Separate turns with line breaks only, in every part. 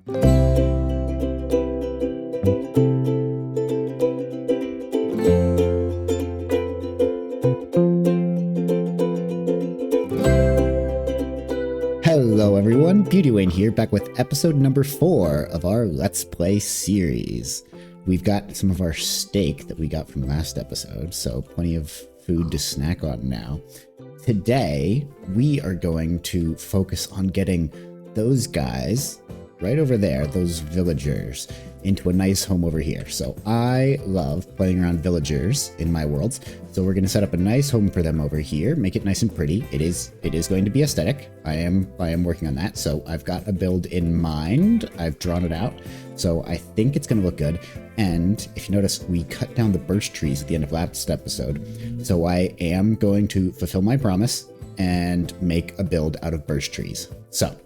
Hello everyone, BeautyWane here, back with episode number 4 of our Let's Play series. We've got some of our steak that we got from last episode, so plenty of food to snack on now. Today, we are going to focus on getting those guys right over there, those villagers, into a nice home over here. So I love playing around villagers in my worlds. So we're going to set up a nice home for them over here, make it nice and pretty. It is going to be aesthetic. I am working on that. So I've got a build in mind. I've drawn it out. So I think it's going to look good. And if you notice, we cut down the birch trees at the end of last episode. So I am going to fulfill my promise and make a build out of birch trees. So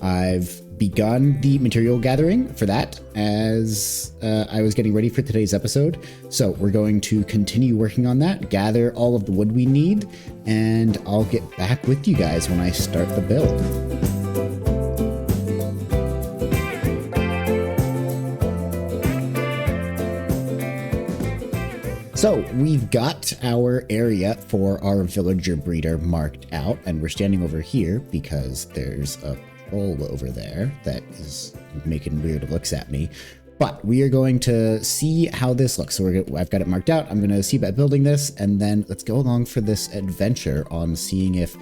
I've begun the material gathering for that as I was getting ready for today's episode. So we're going to continue working on that, gather all of the wood we need, and I'll get back with you guys when I start the build. So we've got our area for our villager breeder marked out, and we're standing over here because there's a over there that is making weird looks at me, but we are going to see how this looks. So I've got it marked out. I'm going to see about building this, and then let's go along for this adventure on seeing if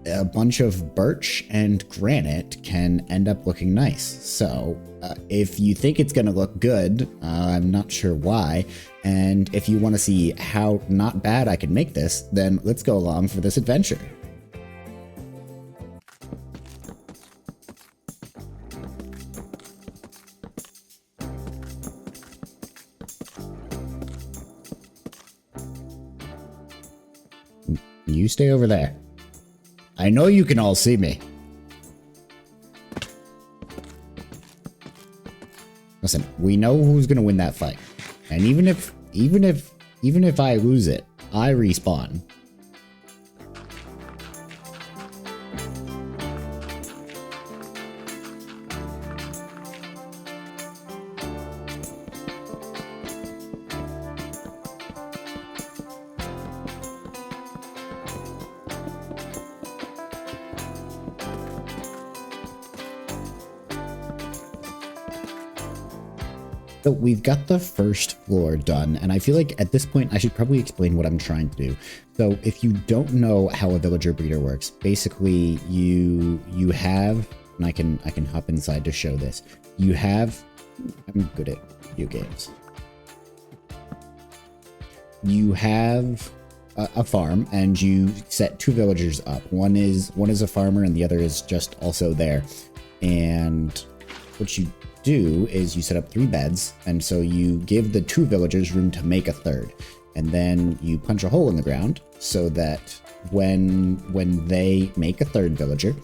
a bunch of birch and granite can end up looking nice. So if you think it's going to look good, I'm not sure why, and if you want to see how not bad I can make this, then let's go along for this adventure. You stay over there. I know you can all see me. Listen, we know who's gonna win that fight. And even if I lose it, I respawn. So we've got the first floor done, and I feel like at this point I should probably explain what I'm trying to do. So if you don't know how a villager breeder works, basically you have, and I can hop inside to show this. You have, I'm good at video games. You have a farm, and you set two villagers up. One is a farmer, and the other is just also there. And what you do is you set up 3 beds, and so you give the 2 villagers room to make a third, and then you punch a hole in the ground so that when they make a third villager,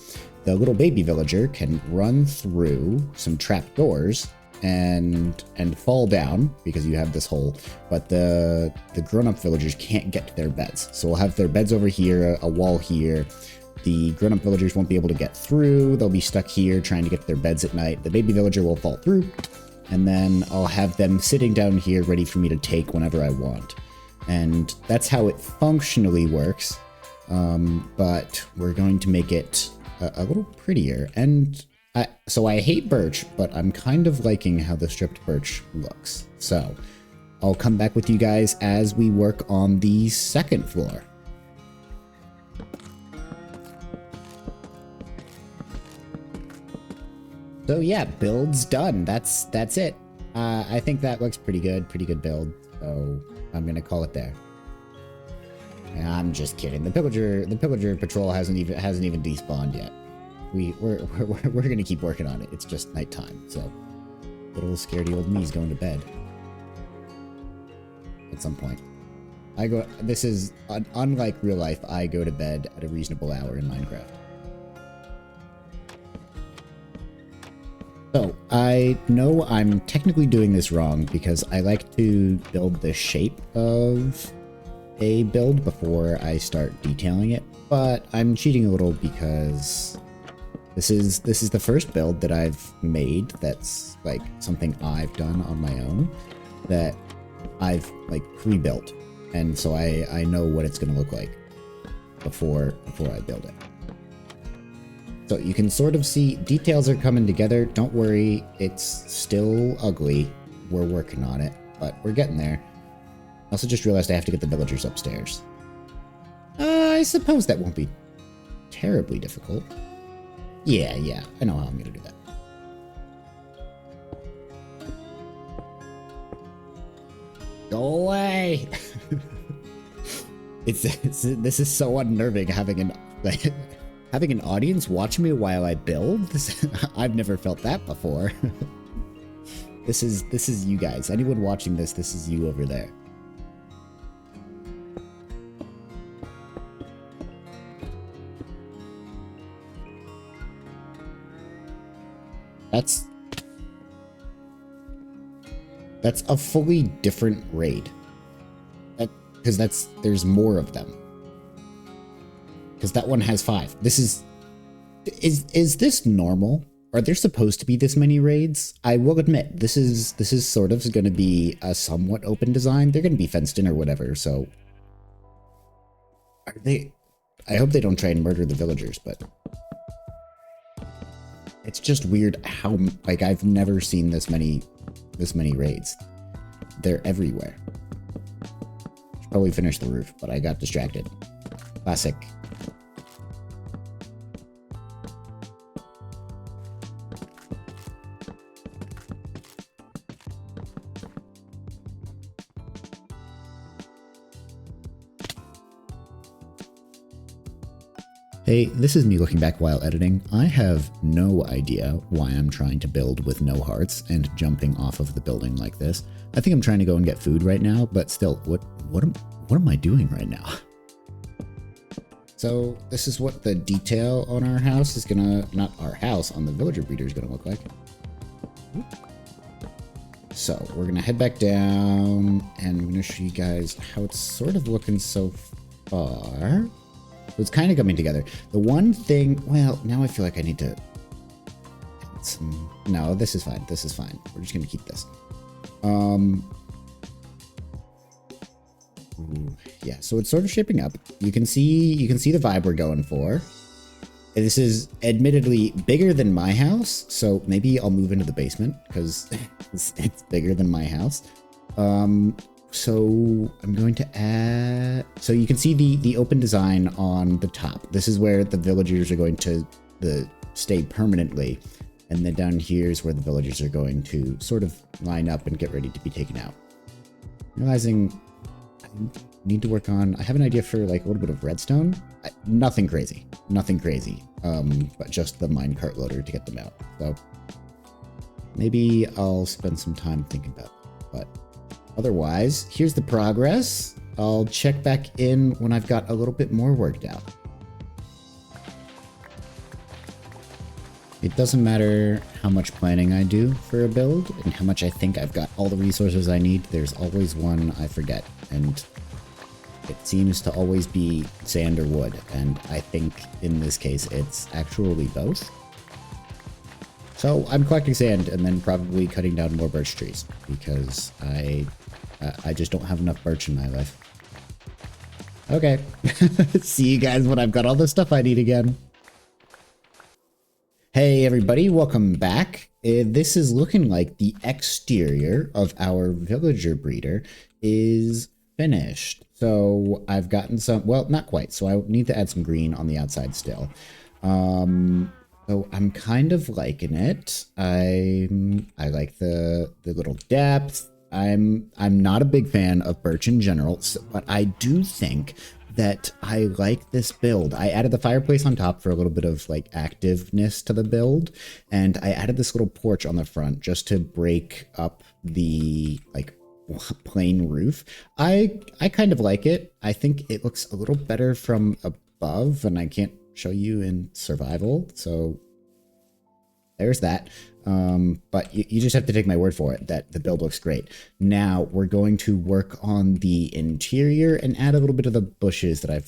the little baby villager can run through some trap doors and fall down because you have this hole, but the grown-up villagers can't get to their beds. So we'll have their beds over here, a wall here. The grown-up villagers won't be able to get through. They'll be stuck here trying to get to their beds at night. The baby villager will fall through, and then I'll have them sitting down here ready for me to take whenever I want. And that's how it functionally works, but we're going to make it a little prettier. And so I hate birch, but I'm kind of liking how the stripped birch looks. So I'll come back with you guys as we work on the second floor. So yeah, build's done. That's it. I think that looks pretty good build. So I'm gonna call it there. I'm just kidding. The pillager patrol hasn't even despawned yet. We're gonna keep working on it. It's just nighttime, so little scaredy old me's going to bed at some point. This is unlike real life. I go to bed at a reasonable hour in Minecraft. So I know I'm technically doing this wrong because I like to build the shape of a build before I start detailing it, but I'm cheating a little because This is the first build that I've made that's like something I've done on my own that I've like pre-built, and so I know what it's gonna look like before I build it. So you can sort of see details are coming together. Don't worry, it's still ugly. We're working on it, but we're getting there. I also just realized I have to get the villagers upstairs. I suppose that won't be terribly difficult. Yeah, I know how I'm gonna do that. Go away! This is so unnerving having an audience watch me while I build. I've never felt that before. This is you guys. Anyone watching this is you over there. That's a fully different raid. Because there's more of them. Because that one has 5. This is this normal? Are there supposed to be this many raids? I will admit, this is sort of going to be a somewhat open design. They're going to be fenced in or whatever, so... Are they... I hope they don't try and murder the villagers, but... It's just weird how, like, I've never seen this many raids. They're everywhere. Should probably finish the roof, but I got distracted. Classic. Hey, this is me looking back while editing. I have no idea why I'm trying to build with no hearts and jumping off of the building like this. I think I'm trying to go and get food right now, but still, what am I doing right now? So this is what the detail on our house is gonna, not our house, on the villager breeder is gonna look like. So we're gonna head back down and I'm gonna show you guys how it's sort of looking so far. It's kind of coming together. The one thing, well, now I feel like I need to add some, no, this is fine. This is fine. We're just going to keep this. Yeah, so it's sort of shaping up. You can see the vibe we're going for. This is admittedly bigger than my house, so maybe I'll move into the basement because it's bigger than my house. So I'm going to add, so you can see the open design on the top. This is where the villagers are going to stay permanently. And then down here is where the villagers are going to sort of line up and get ready to be taken out. Realizing I need to work on, I have an idea for like a little bit of redstone. Nothing crazy, but just the minecart loader to get them out. So maybe I'll spend some time thinking about it, but otherwise, here's the progress. I'll check back in when I've got a little bit more worked out. It doesn't matter how much planning I do for a build and how much I think I've got all the resources I need, there's always one I forget, and it seems to always be sand or wood, and I think in this case it's actually both. So I'm collecting sand and then probably cutting down more birch trees because I just don't have enough birch in my life. Okay. See you guys when I've got all the stuff I need again. Hey everybody, welcome back. This is looking like the exterior of our villager breeder is finished. So I've gotten some, well, not quite. So I need to add some green on the outside still. So I'm kind of liking it. I like the little depth. I'm not a big fan of birch in general, but I do think that I like this build. I added the fireplace on top for a little bit of like activeness to the build, and I added this little porch on the front just to break up the like plain roof. I kind of like it. I think it looks a little better from above, and I can't show you in survival, so there's that. But you just have to take my word for it that the build looks great. Now we're going to work on the interior and add a little bit of the bushes that I've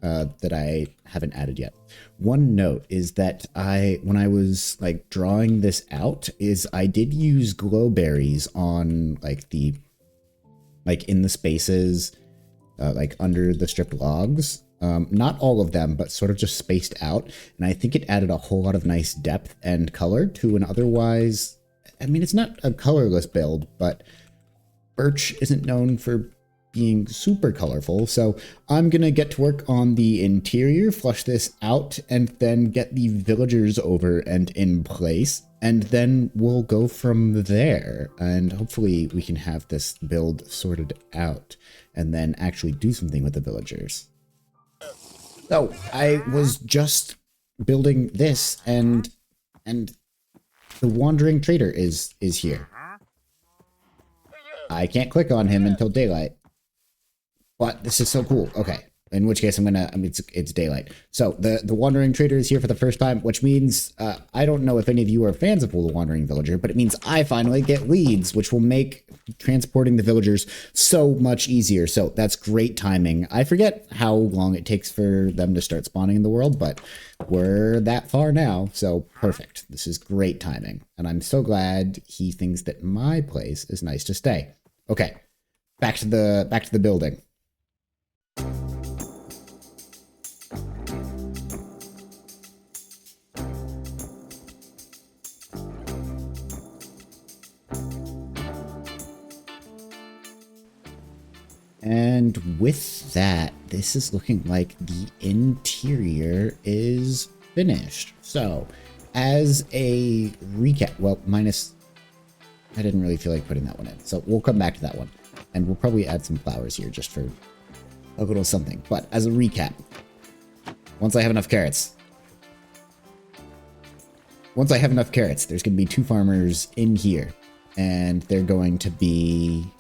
that I haven't added yet. One note is that when I was like drawing this out, I did use glow berries on like in the spaces, like under the stripped logs. Not all of them, but sort of just spaced out. And I think it added a whole lot of nice depth and color to an otherwise, I mean, it's not a colorless build, but Birch isn't known for being super colorful. So I'm going to get to work on the interior, flush this out, and then get the villagers over and in place. And then we'll go from there. And hopefully we can have this build sorted out and then actually do something with the villagers. So I was just building this and the wandering trader is here. I can't click on him until daylight. But this is so cool. Okay. In which case it's daylight. So the Wandering Trader is here for the first time, which means, I don't know if any of you are fans of the Wandering Villager, but it means I finally get leads, which will make transporting the villagers so much easier. So that's great timing. I forget how long it takes for them to start spawning in the world, but we're that far now. So perfect. This is great timing. And I'm so glad he thinks that my place is nice to stay. Okay. Back to the building. And with that, this is looking like the interior is finished. So, as a recap, well, I didn't really feel like putting that one in. So we'll come back to that one. And we'll probably add some flowers here just for a little something. But as a recap, once I have enough carrots, there's going to be 2 farmers in here. And they're going to be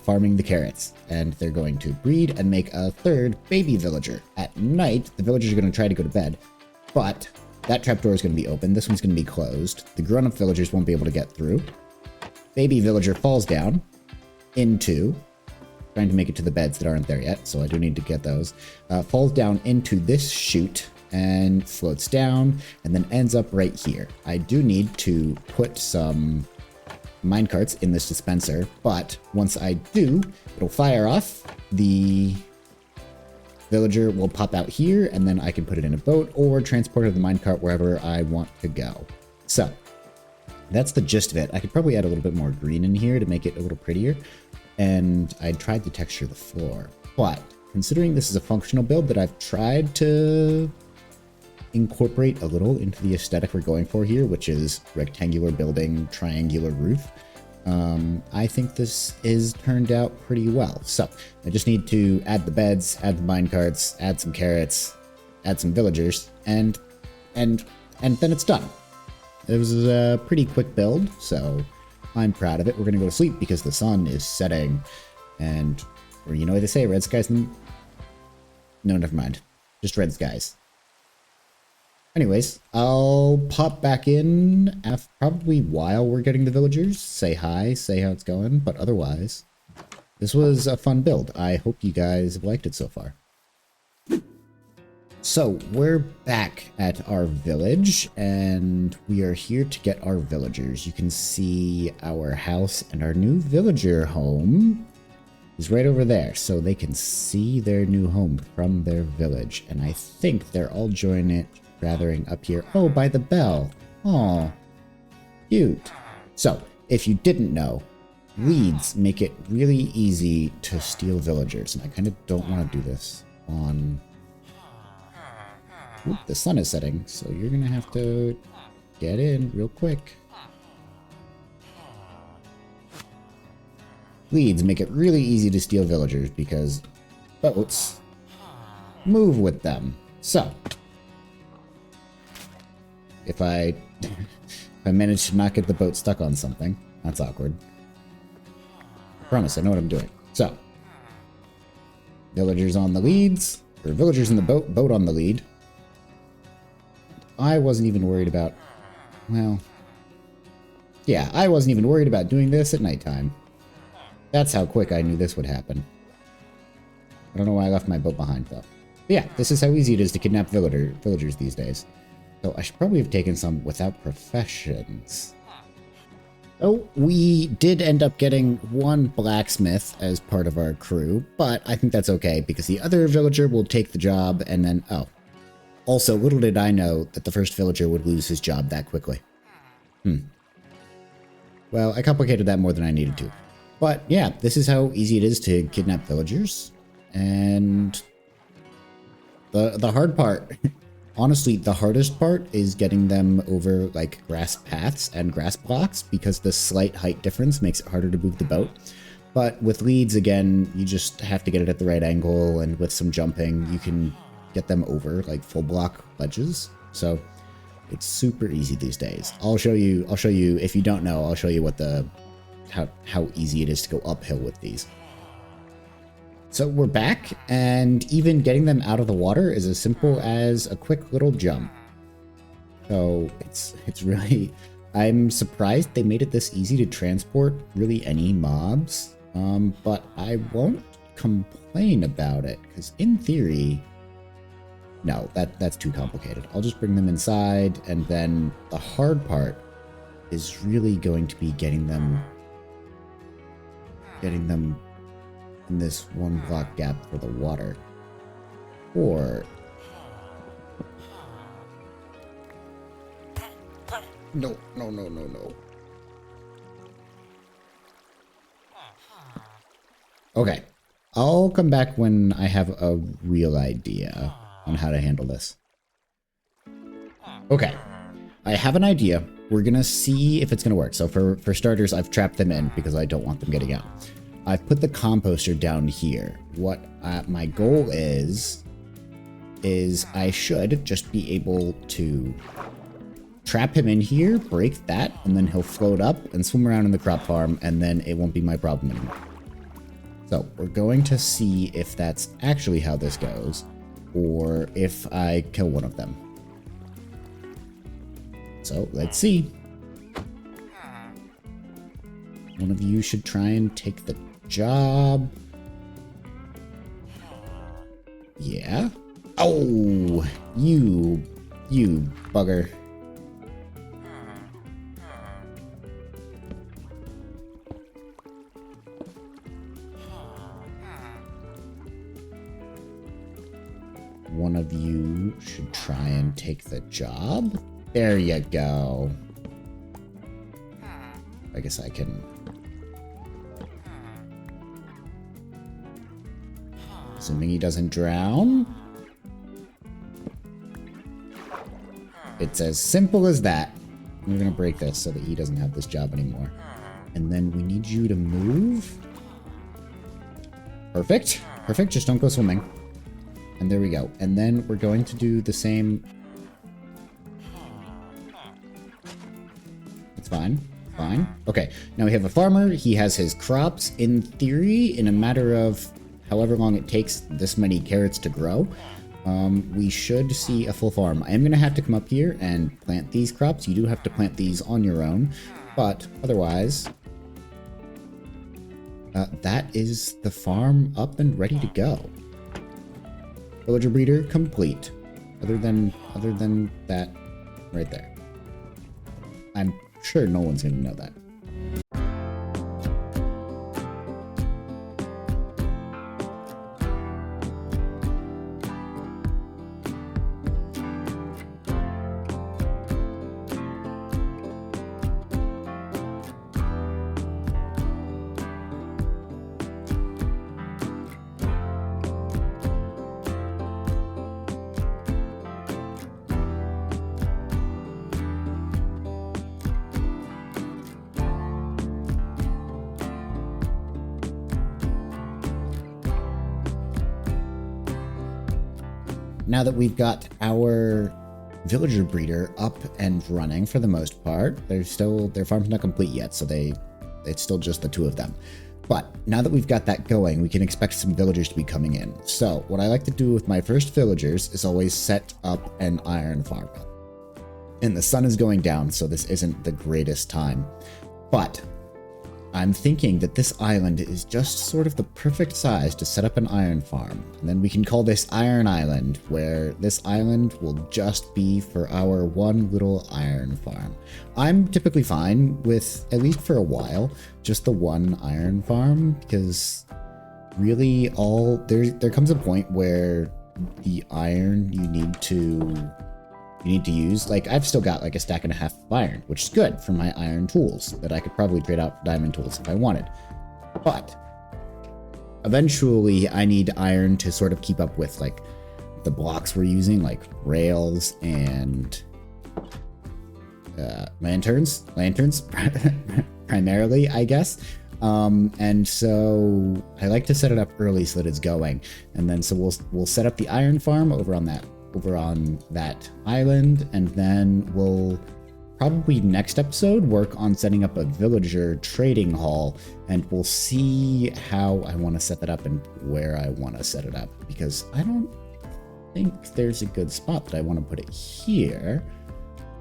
farming the carrots, and they're going to breed and make a 3rd baby villager. At night, the villagers are going to try to go to bed, but that trapdoor is going to be open. This one's going to be closed. The grown-up villagers won't be able to get through. Baby villager falls down into, trying to make it to the beds that aren't there yet, so I do need to get those. Falls down into this chute and floats down, and then ends up right here. I do need to put some minecarts in this dispenser, but once I do, it'll fire off. The villager will pop out here, and then I can put it in a boat or transport it to the minecart wherever I want to go. So that's the gist of it. I could probably add a little bit more green in here to make it a little prettier, and I tried to texture the floor, but considering this is a functional build that I've tried to incorporate a little into the aesthetic we're going for here, which is rectangular building, triangular roof, I think this is turned out pretty well. So I just need to add the beds, add the minecarts, add some carrots, add some villagers, and then it's done. It was a pretty quick build, so I'm proud of it. We're gonna go to sleep because the sun is setting, and, or you know what they say, red skies. No, never mind. Just red skies. Anyways, I'll pop back in probably while we're getting the villagers, say hi, say how it's going, but otherwise, this was a fun build. I hope you guys have liked it so far. So, we're back at our village, and we are here to get our villagers. You can see our house, and our new villager home is right over there, so they can see their new home from their village. And I think they're all gathering up here. Oh, by the bell. Aw, cute. So, if you didn't know, leads make it really easy to steal villagers, and I kind of don't want to do this on... Oop, the sun is setting, so you're gonna have to get in real quick. Leads make it really easy to steal villagers because boats move with them. So, if I manage to not get the boat stuck on something, that's awkward. I promise, I know what I'm doing. So, villagers on the leads, or villagers in the boat on the lead. I wasn't even worried about, well, yeah, I wasn't even worried about doing this at nighttime. That's how quick I knew this would happen. I don't know why I left my boat behind, though. yeah, this is how easy it is to kidnap villagers these days. So I should probably have taken some without professions. Oh, we did end up getting one blacksmith as part of our crew, but I think that's okay because the other villager will take the job and then, oh. Also, little did I know that the first villager would lose his job that quickly. Well, I complicated that more than I needed to. But yeah, this is how easy it is to kidnap villagers. And the hard part, honestly, the hardest part is getting them over like grass paths and grass blocks because the slight height difference makes it harder to move the boat. But with leads, again, you just have to get it at the right angle, and with some jumping, you can get them over like full block ledges. So it's super easy these days. I'll show you if you don't know, I'll show you what how easy it is to go uphill with these. So we're back, and even getting them out of the water is as simple as a quick little jump. So it's really, I'm surprised they made it this easy to transport really any mobs. But I won't complain about it because in theory, no, that's too complicated. I'll just bring them inside, and then the hard part is really going to be getting them in this one block gap for the water. Or no. Okay, I'll come back when I have a real idea on how to handle this. Okay, I have an idea. We're gonna see if it's gonna work. So for starters, I've trapped them in because I don't want them getting out. I've put the composter down here. What my goal is I should just be able to trap him in here, break that, and then he'll float up and swim around in the crop farm, and then it won't be my problem anymore. So we're going to see if that's actually how this goes, or if I kill one of them. So let's see. One of you should try and take the job. Yeah. Oh, you bugger. One of you should try and take the job. There you go. I guess I can... Assuming he doesn't drown. It's as simple as that. We're gonna break this so that he doesn't have this job anymore. And then we need you to move. Perfect. Perfect, just don't go swimming. And there we go. And then we're going to do the same. It's fine. Fine. Okay, now we have a farmer. He has his crops. In theory, in a matter of however long it takes this many carrots to grow, we should see a full farm. I am going to have to come up here and plant these crops. You do have to plant these on your own, but otherwise, that is the farm up and ready to go. Villager breeder complete. Other than that right there. I'm sure no one's going to know that. Now that we've got our villager breeder up and running for the most part, their farm's not complete yet, so it's still just the two of them. But now that we've got that going, we can expect some villagers to be coming in. So what I like to do with my first villagers is always set up an iron farm. And the sun is going down, so this isn't the greatest time. But I'm thinking that this island is just sort of the perfect size to set up an iron farm. And then we can call this Iron Island, where this island will just be for our one little iron farm. I'm typically fine with, at least for a while, just the one iron farm, because really there comes a point where the iron you need to use, like I've still got like a stack and a half of iron, which is good for my iron tools that I could probably trade out for diamond tools if I wanted. But eventually I need iron to sort of keep up with like the blocks we're using, like rails and lanterns primarily, I guess. And so I like to set it up early so that it's going. And then so we'll set up the iron farm over on that island, and then we'll probably next episode work on setting up a villager trading hall, and we'll see how I want to set that up and where I want to set it up, because I don't think there's a good spot that I want to put it here,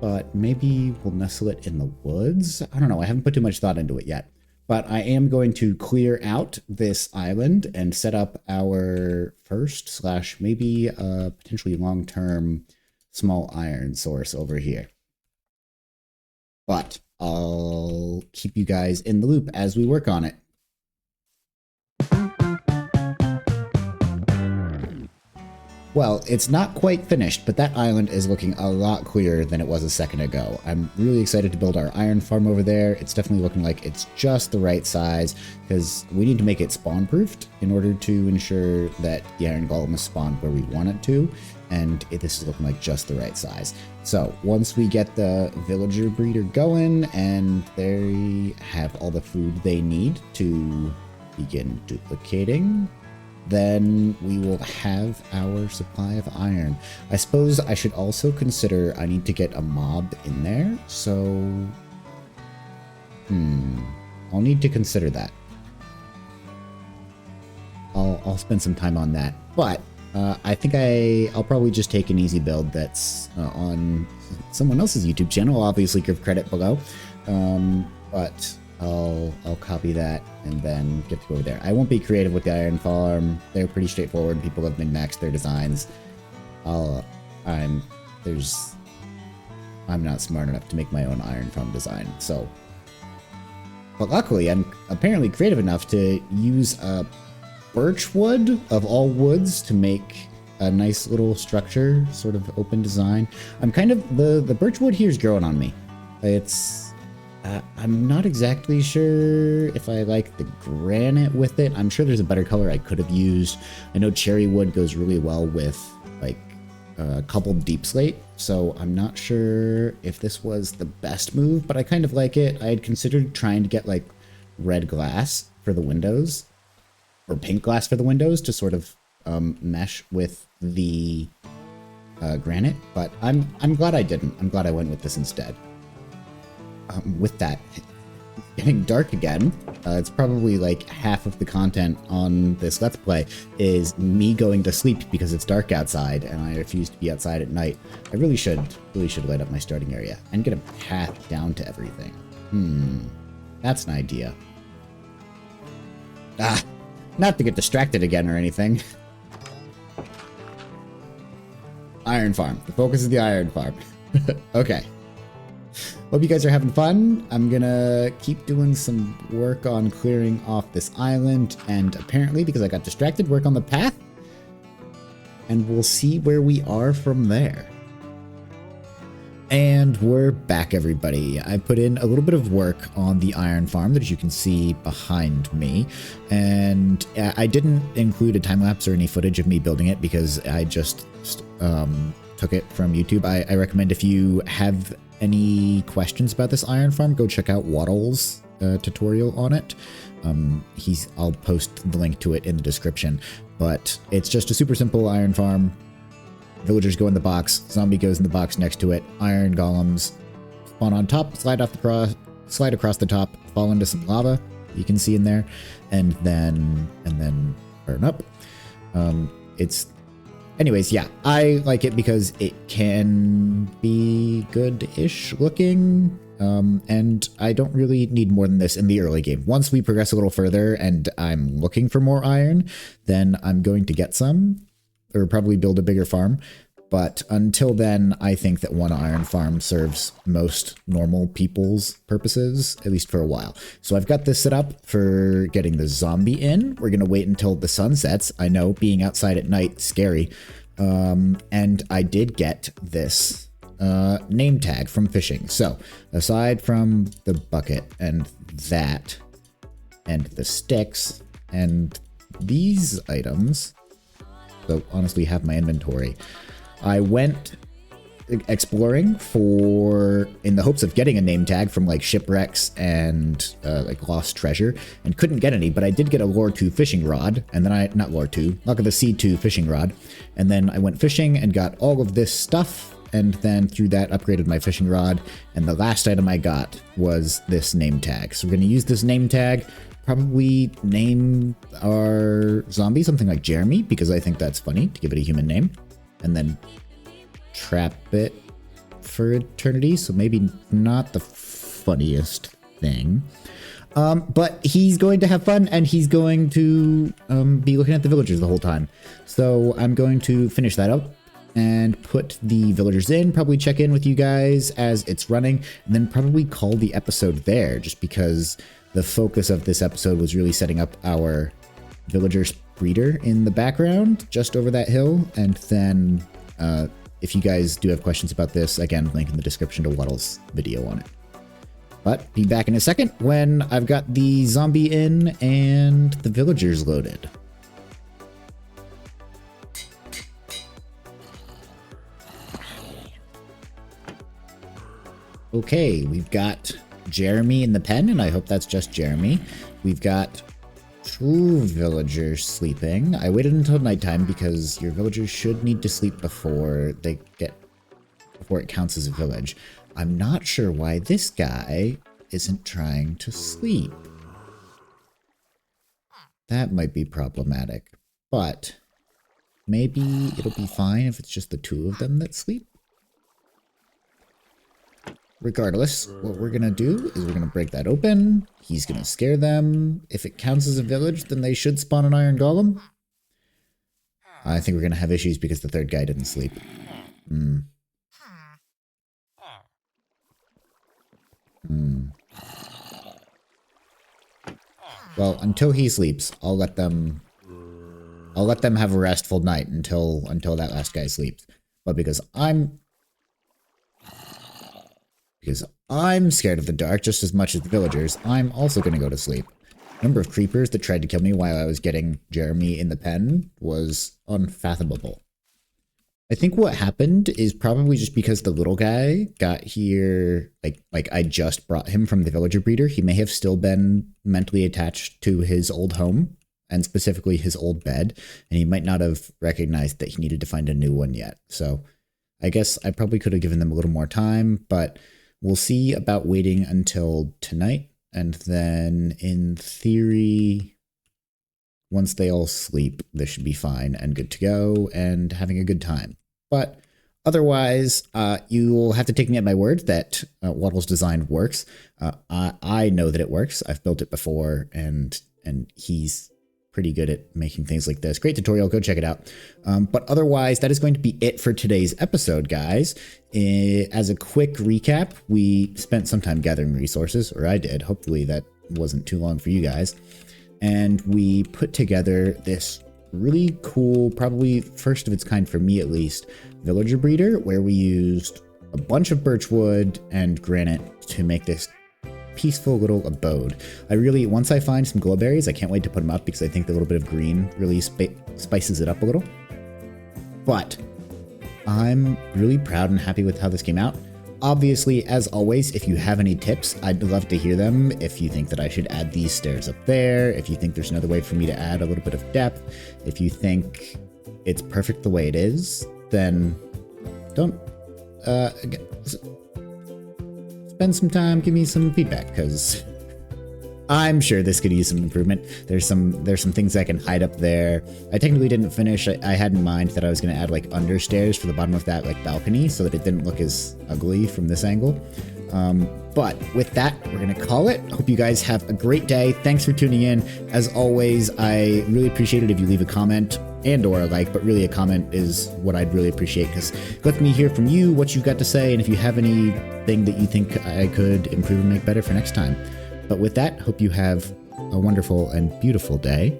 but maybe we'll nestle it in the woods. I don't know. I haven't put too much thought into it yet. But I am going to clear out this island and set up our first / maybe potentially long-term small iron source over here. But I'll keep you guys in the loop as we work on it. Well, it's not quite finished, but that island is looking a lot clearer than it was a second ago. I'm really excited to build our iron farm over there. It's definitely looking like it's just the right size, because we need to make it spawn-proofed in order to ensure that the iron golem is spawned where we want it to, and this is looking like just the right size. So once we get the villager breeder going and they have all the food they need to begin duplicating, then we will have our supply of iron. I suppose I should also consider I need to get a mob in there, so I'll need to consider that. I'll spend some time on that, but I think I'll probably just take an easy build that's on someone else's YouTube channel. I'll obviously give credit below, but I'll copy that and then get to go over there. I won't be creative with the iron farm. They're pretty straightforward. People have min-maxed their designs. I'm not smart enough to make my own iron farm design. So, but luckily I'm apparently creative enough to use birch wood of all woods to make a nice little structure, sort of open design. I'm kind of the birch wood here is growing on me. I'm not exactly sure if I like the granite with it. I'm sure there's a better color I could have used. I know cherry wood goes really well with like coupled deep slate, so I'm not sure if this was the best move, but I kind of like it. I had considered trying to get like red glass for the windows or pink glass for the windows to sort of mesh with the granite, but I'm glad I didn't. I'm glad I went with this instead. With that, getting dark again. It's probably like half of the content on this Let's Play is me going to sleep because it's dark outside and I refuse to be outside at night. I really should light up my starting area and get a path down to everything. That's an idea. Not to get distracted again or anything. Iron farm. The focus is the iron farm. Okay. Hope you guys are having fun. I'm gonna keep doing some work on clearing off this island, and apparently, because I got distracted, work on the path, and we'll see where we are from there. And we're back, everybody. I put in a little bit of work on the iron farm that you can see behind me, and I didn't include a time lapse or any footage of me building it because I just took it from YouTube. I recommend if you have any questions about this iron farm, go check out Waddle's tutorial on it. I'll post the link to it in the description, but it's just a super simple iron farm. Villagers go in the box, zombie goes in the box next to it, iron golems spawn on top, slide across the top, fall into some lava you can see in there, and then burn up. Anyways, yeah, I like it because it can be good-ish looking. And I don't really need more than this in the early game. Once we progress a little further and I'm looking for more iron, then I'm going to get some, or probably build a bigger farm. But until then, I think that one iron farm serves most normal people's purposes, at least for a while. So I've got this set up for getting the zombie in. We're going to wait until the sun sets. I know, being outside at night, scary. And I did get this name tag from fishing. So aside from the bucket and that and the sticks and these items, so honestly have my inventory, I went exploring in the hopes of getting a name tag from like shipwrecks and like lost treasure, and couldn't get any, but I did get a lore 2 fishing rod, and then not lore 2, luck of the sea 2 fishing rod, and then I went fishing and got all of this stuff, and then through that upgraded my fishing rod, and the last item I got was this name tag. So we're going to use this name tag, probably name our zombie something like Jeremy, because I think that's funny to give it a human name, and then trap it for eternity. So maybe not the funniest thing, but he's going to have fun, and he's going to be looking at the villagers the whole time. So I'm going to finish that up and put the villagers in, probably check in with you guys as it's running, and then probably call the episode there, just because the focus of this episode was really setting up our villagers breeder in the background just over that hill. And then if you guys do have questions about this, again, link in the description to Waddle's video on it. But be back in a second when I've got the zombie in and the villagers loaded. Okay, we've got Jeremy in the pen, and I hope that's just Jeremy. We've got 2 villagers sleeping. I waited until nighttime because your villagers should need to sleep before it counts as a village. I'm not sure why this guy isn't trying to sleep. That might be problematic, but maybe it'll be fine if it's just the 2 of them that sleep. Regardless, what we're going to do is we're going to break that open. He's going to scare them. If it counts as a village, then they should spawn an iron golem. I think we're going to have issues because the 3rd guy didn't sleep. Well, until he sleeps, I'll let them have a restful night until that last guy sleeps. But because I'm scared of the dark just as much as the villagers, I'm also going to go to sleep. The number of creepers that tried to kill me while I was getting Jeremy in the pen was unfathomable. I think what happened is probably just because the little guy got here, like I just brought him from the villager breeder. He may have still been mentally attached to his old home, and specifically his old bed, and he might not have recognized that he needed to find a new one yet. So I guess I probably could have given them a little more time, but we'll see about waiting until tonight, and then in theory, once they all sleep, this should be fine and good to go and having a good time. But otherwise, you will have to take me at my word that Waddle's design works. I know that it works. I've built it before, and he's pretty good at making things like this. Great tutorial. Go check it out. But otherwise, that is going to be it for today's episode, guys. As a quick recap, we spent some time gathering resources, or I did. Hopefully that wasn't too long for you guys. And we put together this really cool, probably first of its kind for me at least, villager breeder, where we used a bunch of birch wood and granite to make this peaceful little abode. Once I find some glowberries, I can't wait to put them up because I think the little bit of green really spices it up a little. But I'm really proud and happy with how this came out. Obviously, as always, if you have any tips, I'd love to hear them. If you think that I should add these stairs up there, if you think there's another way for me to add a little bit of depth, if you think it's perfect the way it is, then don't spend some time, give me some feedback, because I'm sure this could use some improvement. There's some things I can hide up there. I technically didn't finish. I had in mind that I was going to add like understairs for the bottom of that like balcony so that it didn't look as ugly from this angle. But with that, we're going to call it. Hope you guys have a great day. Thanks for tuning in. As always, I really appreciate it if you leave a comment and or a like, but really a comment is what I'd really appreciate, because let me hear from you what you've got to say, and if you have anything that you think I could improve and make better for next time. But with that, hope you have a wonderful and beautiful day.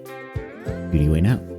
BeautyWane out.